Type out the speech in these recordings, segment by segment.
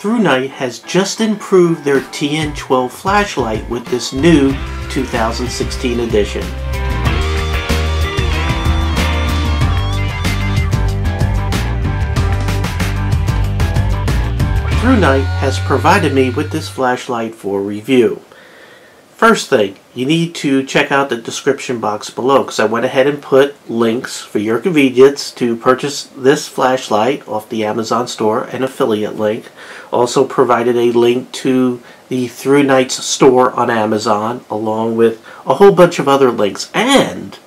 ThruNite has just improved their TN12 flashlight with this new 2016 edition. ThruNite has provided me with this flashlight for review. First thing, you need to check out the description box below because I went ahead and put links for your convenience to purchase this flashlight off the Amazon store, an affiliate link. Also provided a link to the ThruNite's store on Amazon along with a whole bunch of other links. And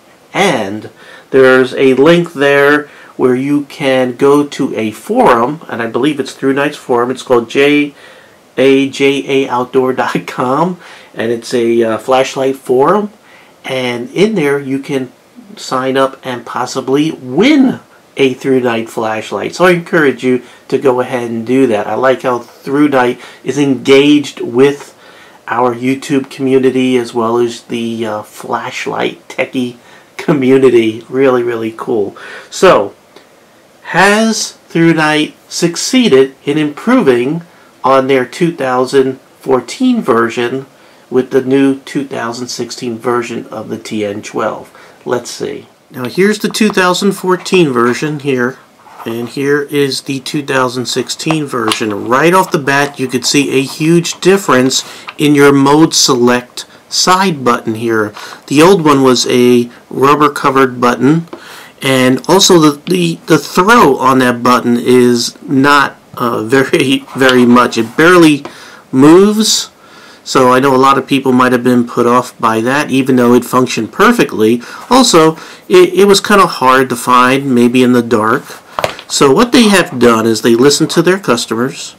there's a link there where you can go to a forum, and I believe it's ThruNite's forum. It's called jajaoutdoor.com, and it's a flashlight forum, and in there you can sign up and possibly win a ThruNite flashlight. So I encourage you to go ahead and do that. I like how ThruNite is engaged with our YouTube community as well as the flashlight techie community. Really, really cool. So, has ThruNite succeeded in improving on their 2014 version with the new 2016 version of the TN12? Let's see. Now here's the 2014 version here, and here is the 2016 version. Right off the bat you could see a huge difference in your mode select side button here. The old one was a rubber covered button, and also the throw on that button is not very much. It barely moves, so I know a lot of people might have been put off by that, even though it functioned perfectly. Also, it was kind of hard to find, maybe in the dark. So what they have done is they listened to their customers,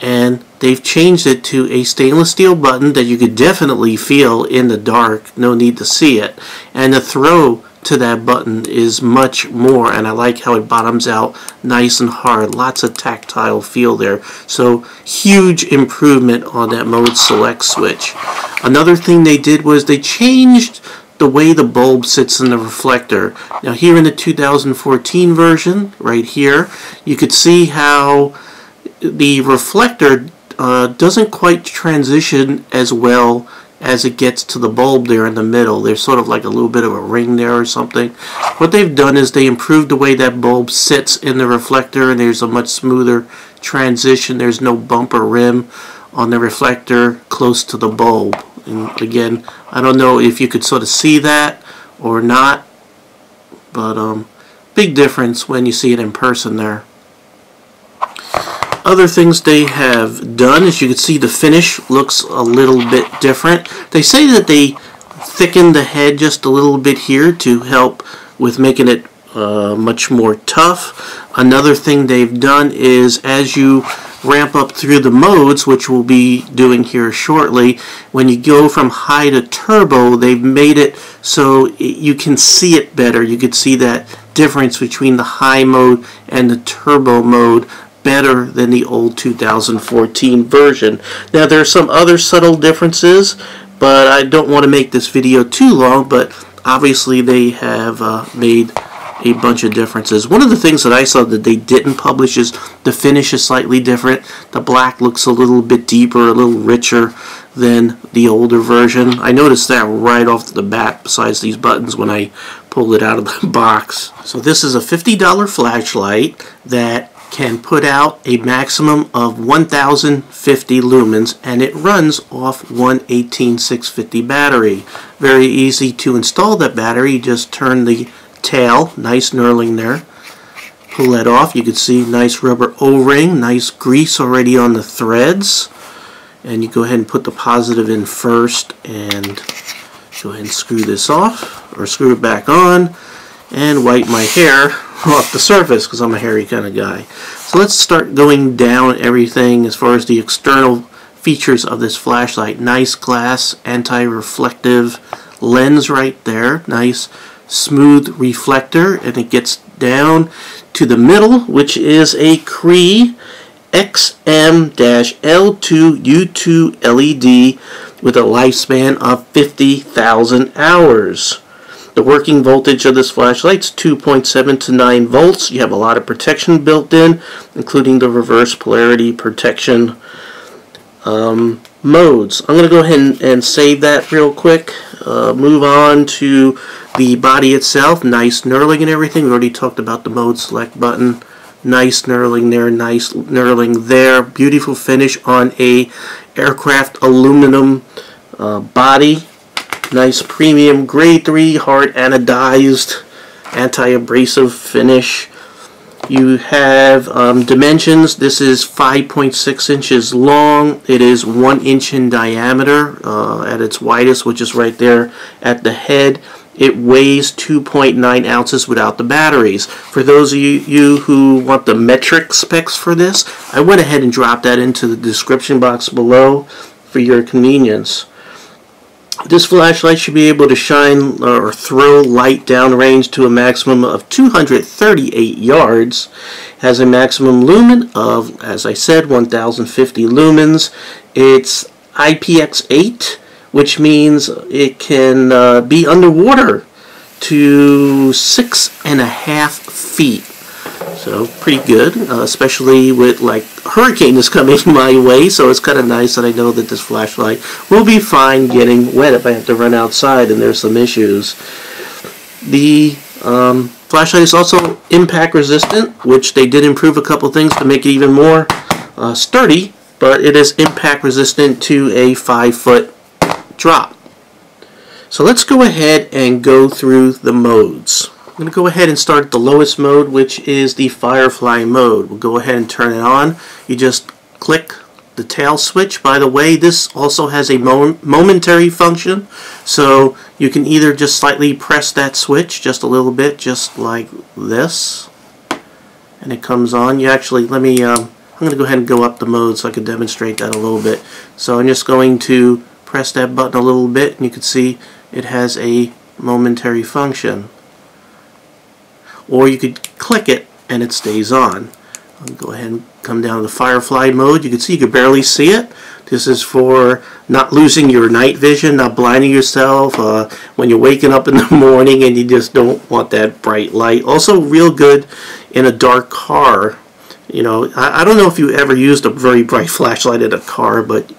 and they've changed it to a stainless steel button that you could definitely feel in the dark. No need to see it. And the throw to that button is much more, and I like how it bottoms out nice and hard. Lots of tactile feel there. So huge improvement on that mode select switch. Another thing they did was they changed the way the bulb sits in the reflector. Now here in the 2014 version, right here, you could see how the reflector doesn't quite transition as well as it gets to the bulb there in the middle. There's sort of like a little bit of a ring there or something. What they've done is they improved the way that bulb sits in the reflector, and there's a much smoother transition. There's no bump or rim on the reflector close to the bulb. And again, I don't know if you could sort of see that or not, but big difference when you see it in person there. Other things they have done, as you can see, the finish looks a little bit different. They say that they thickened the head just a little bit here to help with making it much more tough. Another thing they've done is as you ramp up through the modes, which we'll be doing here shortly, when you go from high to turbo, they've made it so you can see it better. You could see that difference between the high mode and the turbo mode better than the old 2014 version. Now there are some other subtle differences, but I don't want to make this video too long, but obviously they have made a bunch of differences. One of the things that I saw that they didn't publish is the finish is slightly different. The black looks a little bit deeper, a little richer than the older version. I noticed that right off the bat besides these buttons when I pulled it out of the box. So this is a $50 flashlight that can put out a maximum of 1050 lumens, and it runs off one 18650 battery. Very easy to install that battery. You just turn the tail, nice knurling there, pull that off. You can see nice rubber O-ring, nice grease already on the threads, and you go ahead and put the positive in first and go ahead and screw this off, or screw it back on, and wipe my hair off the surface because I'm a hairy kind of guy. So let's start going down everything as far as the external features of this flashlight. Nice glass anti-reflective lens right there. Nice smooth reflector, and it gets down to the middle, which is a Cree XM-L2 U2 LED with a lifespan of 50,000 hours. The working voltage of this flashlight is 2.7 to 9 volts. You have a lot of protection built in, including the reverse polarity protection modes. I'm going to go ahead and save that real quick. Move on to the body itself. Nice knurling and everything. We already talked about the mode select button. Nice knurling there, nice knurling there. Beautiful finish on a aircraft aluminum body. Nice premium grade 3 Hart anodized anti-abrasive finish. You have dimensions. This is 5.6 inches long. It is 1 inch in diameter at its widest, which is right there at the head. It weighs 2.9 ounces without the batteries. For those of you who want the metric specs for this, I went ahead and dropped that into the description box below for your convenience. This flashlight should be able to shine or throw light downrange to a maximum of 238 yards. Has a maximum lumen of, as I said, 1050 lumens. It's IPX8, which means it can be underwater to 6.5 feet. So pretty good, especially with like hurricane is coming my way, so it's kind of nice that I know that this flashlight will be fine getting wet if I have to run outside and there's some issues. The flashlight is also impact resistant, which they did improve a couple things to make it even more sturdy, but it is impact resistant to a 5-foot drop. So let's go ahead and go through the modes. I'm going to go ahead and start at the lowest mode, which is the Firefly mode. We'll go ahead and turn it on. You just click the tail switch. By the way, this also has a momentary function, so you can either just slightly press that switch just a little bit, just like this, and it comes on. You actually, let me, I'm going to go ahead and go up the mode so I can demonstrate that a little bit. So I'm just going to press that button a little bit, and you can see it has a momentary function. Or you could click it and it stays on. I'll go ahead and come down to the Firefly mode. You can see you can barely see it. This is for not losing your night vision, not blinding yourself when you're waking up in the morning and you just don't want that bright light. Also real good in a dark car. You know, I don't know if you ever used a very bright flashlight in a car, but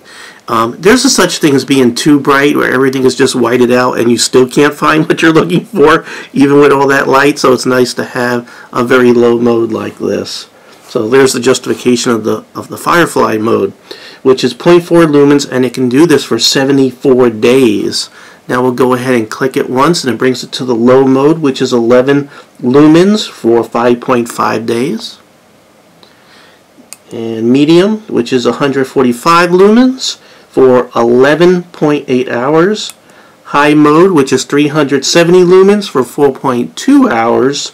there's a such thing as being too bright where everything is just whited out and you still can't find what you're looking for even with all that light. So it's nice to have a very low mode like this. So there's the justification of the Firefly mode, which is 0.4 lumens, and it can do this for 74 days. Now we'll go ahead and click it once and it brings it to the low mode, which is 11 lumens for 5.5 days. And medium, which is 145 lumens for 11.8 hours. High mode, which is 370 lumens for 4.2 hours.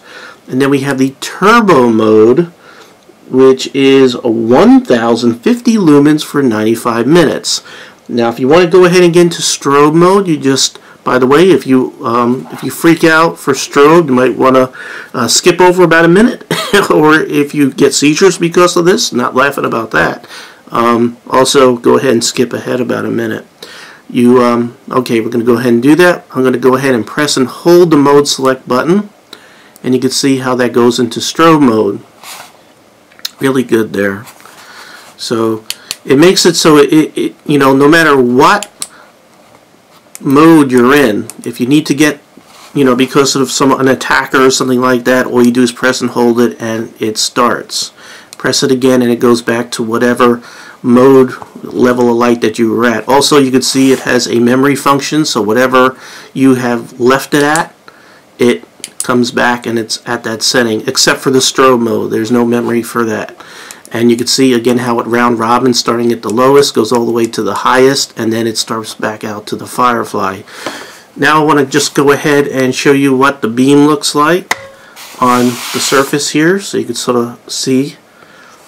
And then we have the turbo mode, which is 1050 lumens for 95 minutes. Now if you want to go ahead and get into strobe mode, you just, by the way, if you freak out for strobe, you might want to skip over about a minute. Or if you get seizures because of this, not laughing about that. Also go ahead and skip ahead about a minute. Okay, we're going to go ahead and do that. I'm going to go ahead and press and hold the mode select button, and you can see how that goes into strobe mode. Really good there. So it makes it so it you know, no matter what mode you're in, if you need to get, you know, because of an attacker or something like that, all you do is press and hold it and it starts. Press it again and it goes back to whatever mode level of light that you were at. Also, you can see it has a memory function, so whatever you have left it at, it comes back and it's at that setting, except for the strobe mode. There's no memory for that. And you can see again how it round robin, starting at the lowest, goes all the way to the highest, and then it starts back out to the Firefly. Now I want to just go ahead and show you what the beam looks like on the surface here, so you can sort of see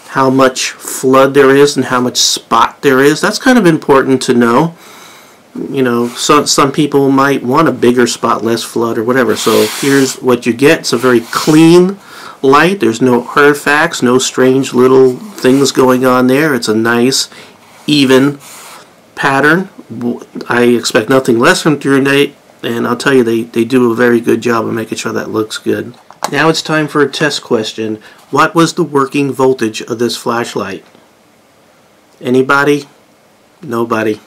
how much flood there is and how much spot there is. That's kind of important to know. You know, some people might want a bigger spot, less flood or whatever. So here's what you get. It's a very clean light. There's no artifacts, no strange little things going on there. It's a nice, even pattern. I expect nothing less from ThruNite and I'll tell you, they do a very good job of making sure that looks good. Now it's time for a test question. What was the working voltage of this flashlight? Anybody? Nobody.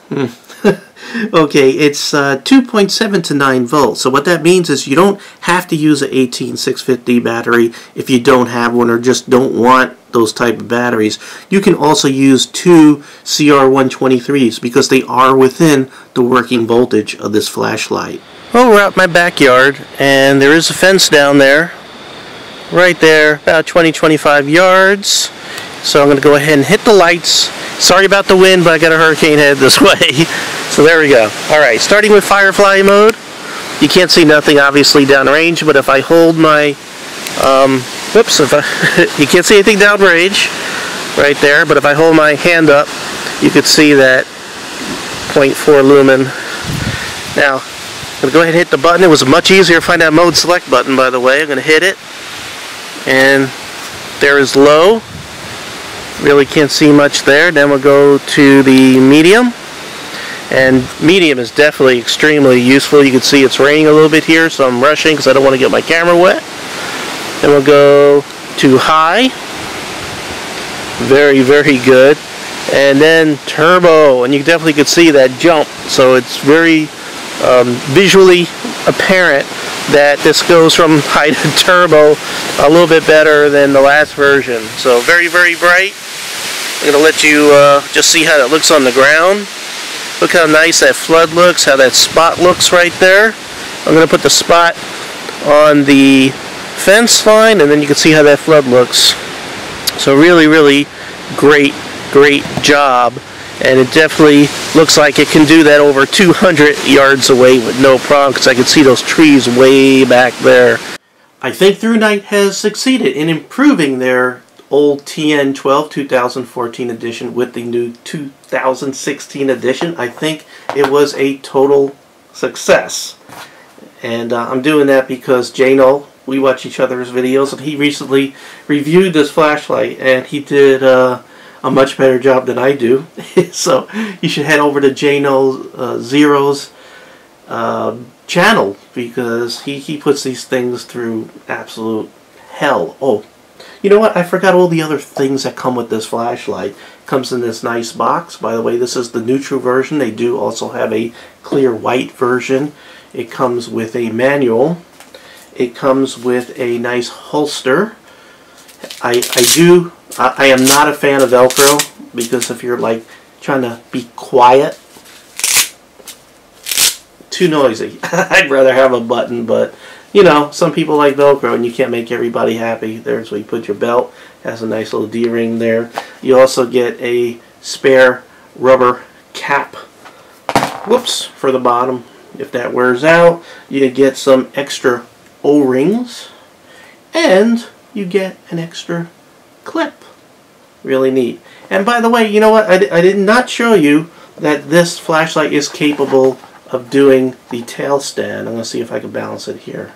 Okay, it's 2.7 to 9 volts. So what that means is you don't have to use an 18650 battery if you don't have one or just don't want those type of batteries. You can also use two CR123s because they are within the working voltage of this flashlight. Well, we're out in my backyard and there is a fence down there. Right there, about 20-25 yards. So I'm going to go ahead and hit the lights. Sorry about the wind, but I got a hurricane head this way. So there we go. Alright, starting with Firefly Mode. You can't see nothing obviously downrange, but if I hold my whoops, you can't see anything downrange right there, but if I hold my hand up, you could see that 0.4 lumen. Now, I'm going to go ahead and hit the button. It was much easier to find that mode select button, by the way. I'm going to hit it, and there is low. Really can't see much there. Then we'll go to the medium, and medium is definitely extremely useful. You can see it's raining a little bit here, so I'm rushing because I don't want to get my camera wet. Then we'll go to high. Very, very good. And then turbo, and you definitely could see that jump. So it's very visually apparent that this goes from high to turbo a little bit better than the last version. So very, very bright. I'm going to let you just see how that looks on the ground. Look how nice that flood looks, how that spot looks right there. I'm going to put the spot on the fence line, and then you can see how that flood looks. So really, really great job. And it definitely looks like it can do that over 200 yards away with no problem, because I can see those trees way back there. I think ThruNite has succeeded in improving their old TN12 2014 edition with the new 2016 edition. I think it was a total success. And I'm doing that because Jano, we watch each other's videos, and he recently reviewed this flashlight, and he did a much better job than I do. So you should head over to Jano Zero's channel, because he puts these things through absolute hell. Oh, you know what? I forgot all the other things that come with this flashlight. It comes in this nice box. By the way, this is the neutral version. They do also have a clear white version. It comes with a manual. It comes with a nice holster. I am not a fan of Velcro, because if you're like trying to be quiet, too noisy. I'd rather have a button, but you know, some people like Velcro, and you can't make everybody happy. There's where you put your belt. It has a nice little D-ring there. You also get a spare rubber cap, whoops, for the bottom. If that wears out, you get some extra O-rings, and you get an extra clip. Really neat. And by the way, you know what? I did not show you that this flashlight is capable of doing the tail stand. I'm going to see if I can balance it here.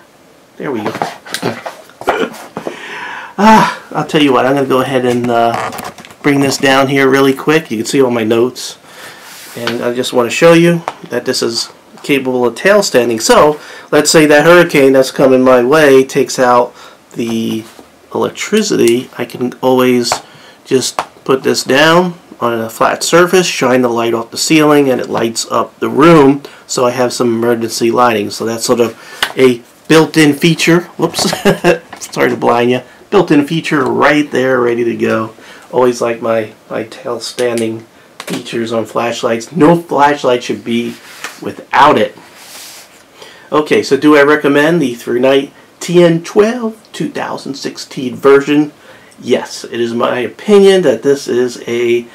There we go. I'll tell you what, I'm going to go ahead and bring this down here really quick. You can see all my notes. And I just want to show you that this is capable of tail standing. So, let's say that hurricane that's coming my way takes out the electricity. I can always just put this down on a flat surface, shine the light off the ceiling, and it lights up the room, so I have some emergency lighting. So that's sort of a built-in feature. Whoops, sorry to blind you. Built-in feature right there, ready to go. Always like my tail standing features on flashlights. No flashlight should be without it. Okay, so do I recommend the ThruNite TN12 2016 version? Yes, it is my opinion that this is a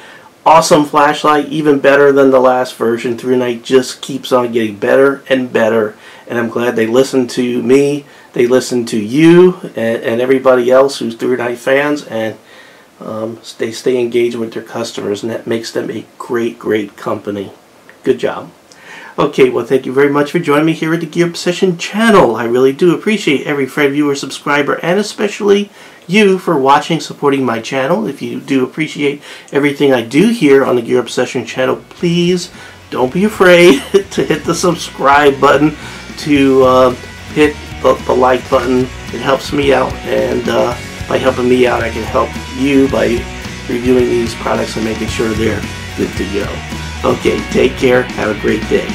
awesome flashlight, even better than the last version. ThruNite just keeps on getting better and better, and I'm glad they listen to me, they listen to you, and everybody else who's ThruNite fans, and they stay engaged with their customers, and that makes them a great company. Good job. Okay, well, thank you very much for joining me here at the Gear Obsession channel. I really do appreciate every friend, viewer, subscriber, and especially you for watching, supporting my channel. If you do appreciate everything I do here on the Gear Obsession channel, please don't be afraid to hit the subscribe button, to hit the like button. It helps me out, and by helping me out, I can help you by reviewing these products and making sure they're good to go. Okay, take care. Have a great day.